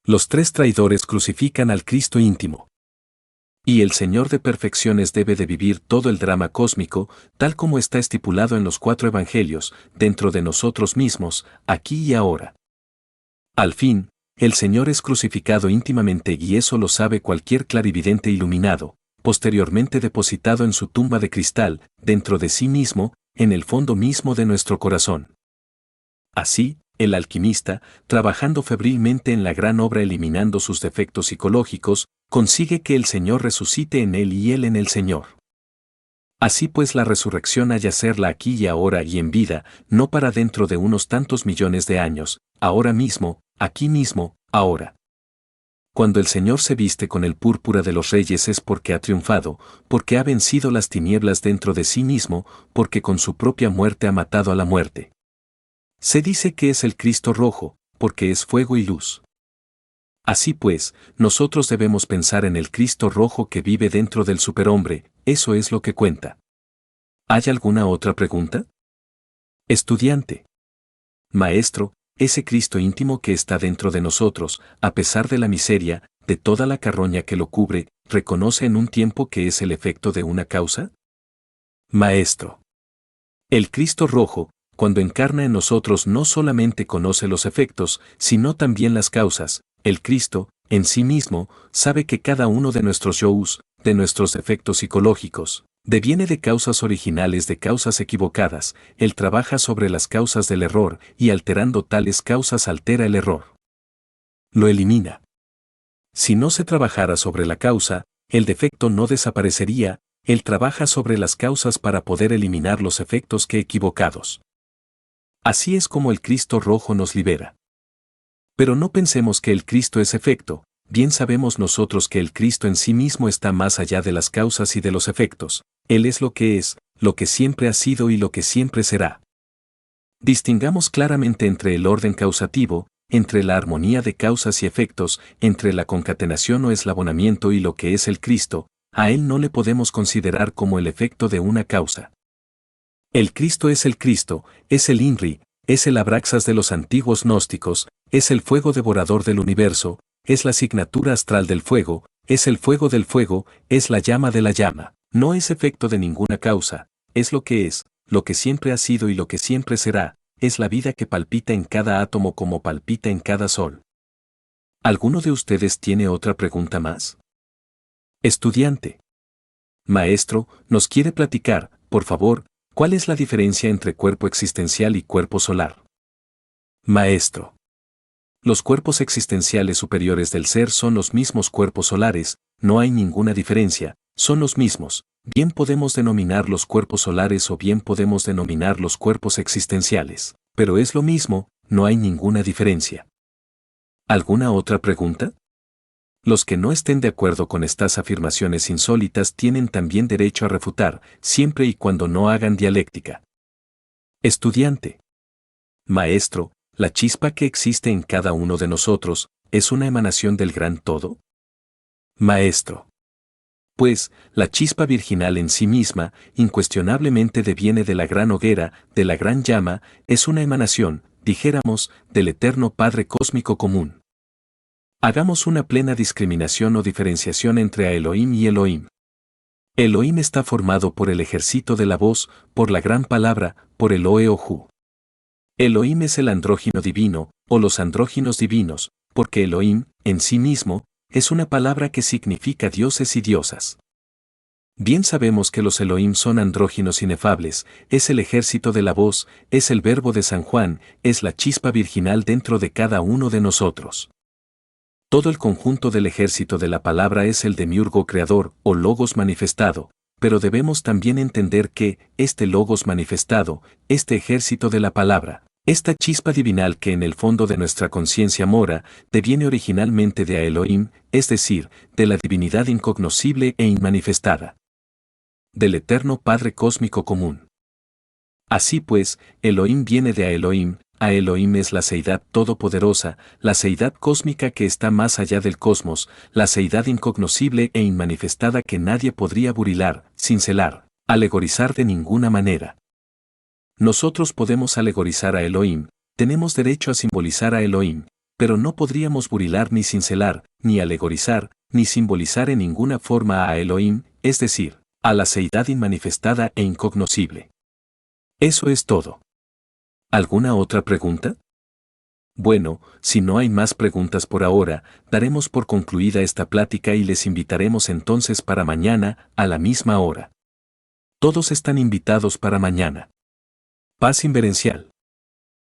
Los 3 traidores crucifican al Cristo íntimo. Y el Señor de perfecciones debe de vivir todo el drama cósmico, tal como está estipulado en los 4 evangelios, dentro de nosotros mismos, aquí y ahora. Al fin, el Señor es crucificado íntimamente y eso lo sabe cualquier clarividente iluminado, posteriormente depositado en su tumba de cristal, dentro de sí mismo, en el fondo mismo de nuestro corazón. Así, el alquimista, trabajando febrilmente en la gran obra eliminando sus defectos psicológicos, consigue que el Señor resucite en él y él en el Señor. Así pues la resurrección ha de hacerla aquí y ahora y en vida, no para dentro de unos tantos millones de años, ahora mismo, aquí mismo, ahora. Cuando el Señor se viste con el púrpura de los reyes es porque ha triunfado, porque ha vencido las tinieblas dentro de sí mismo, porque con su propia muerte ha matado a la muerte. Se dice que es el Cristo rojo, porque es fuego y luz. Así pues, nosotros debemos pensar en el Cristo rojo que vive dentro del superhombre, eso es lo que cuenta. ¿Hay alguna otra pregunta? Estudiante. Maestro, ese Cristo íntimo que está dentro de nosotros, a pesar de la miseria, de toda la carroña que lo cubre, ¿reconoce en un tiempo que es el efecto de una causa? Maestro. El Cristo rojo, cuando encarna en nosotros no solamente conoce los efectos, sino también las causas. El Cristo, en sí mismo, sabe que cada uno de nuestros shows, de nuestros efectos psicológicos, deviene de causas originales de causas equivocadas. Él trabaja sobre las causas del error y alterando tales causas altera el error. Lo elimina. Si no se trabajara sobre la causa, el defecto no desaparecería. Él trabaja sobre las causas para poder eliminar los efectos que equivocados. Así es como el Cristo rojo nos libera. Pero no pensemos que el Cristo es efecto, bien sabemos nosotros que el Cristo en sí mismo está más allá de las causas y de los efectos. Él es, lo que siempre ha sido y lo que siempre será. Distingamos claramente entre el orden causativo, entre la armonía de causas y efectos, entre la concatenación o eslabonamiento y lo que es el Cristo. A Él no le podemos considerar como el efecto de una causa. El Cristo, es el INRI, es el Abraxas de los antiguos gnósticos, es el fuego devorador del universo, es la asignatura astral del fuego, es el fuego del fuego, es la llama de la llama. No es efecto de ninguna causa, es, lo que siempre ha sido y lo que siempre será, es la vida que palpita en cada átomo como palpita en cada sol. ¿Alguno de ustedes tiene otra pregunta más? Estudiante. Maestro, nos quiere platicar, por favor, ¿cuál es la diferencia entre cuerpo existencial y cuerpo solar? Maestro. Los cuerpos existenciales superiores del ser son los mismos cuerpos solares, no hay ninguna diferencia, son los mismos. Bien podemos denominar los cuerpos solares o bien podemos denominar los cuerpos existenciales, pero es lo mismo, no hay ninguna diferencia. ¿Alguna otra pregunta? Los que no estén de acuerdo con estas afirmaciones insólitas tienen también derecho a refutar, siempre y cuando no hagan dialéctica. Estudiante. Maestro, ¿la chispa que existe en cada uno de nosotros es una emanación del gran todo? Maestro. Pues, la chispa virginal en sí misma, incuestionablemente deviene de la gran hoguera, de la gran llama, es una emanación, dijéramos, del eterno Padre Cósmico común. Hagamos una plena discriminación o diferenciación entre Elohim y Elohim. Elohim está formado por el ejército de la voz, por la gran palabra, por el Oe-Ohu. Elohim es el andrógino divino, o los andróginos divinos, porque Elohim, en sí mismo, es una palabra que significa dioses y diosas. Bien sabemos que los Elohim son andróginos inefables, es el ejército de la voz, es el verbo de San Juan, es la chispa virginal dentro de cada uno de nosotros. Todo el conjunto del ejército de la palabra es el demiurgo creador, o logos manifestado, pero debemos también entender que, este logos manifestado, este ejército de la palabra, esta chispa divinal que en el fondo de nuestra conciencia mora, deviene originalmente de Elohim, es decir, de la divinidad incognoscible e inmanifestada. Del eterno Padre Cósmico común. Así pues, Elohim viene de Elohim. A Elohim es la seidad todopoderosa, la seidad cósmica que está más allá del cosmos, la seidad incognoscible e inmanifestada que nadie podría burilar, cincelar, alegorizar de ninguna manera. Nosotros podemos alegorizar a Elohim, tenemos derecho a simbolizar a Elohim, pero no podríamos burilar ni cincelar, ni alegorizar, ni simbolizar en ninguna forma a Elohim, es decir, a la seidad inmanifestada e incognoscible. Eso es todo. ¿Alguna otra pregunta? Bueno, si no hay más preguntas por ahora, daremos por concluida esta plática y les invitaremos entonces para mañana, a la misma hora. Todos están invitados para mañana. Paz inverencial.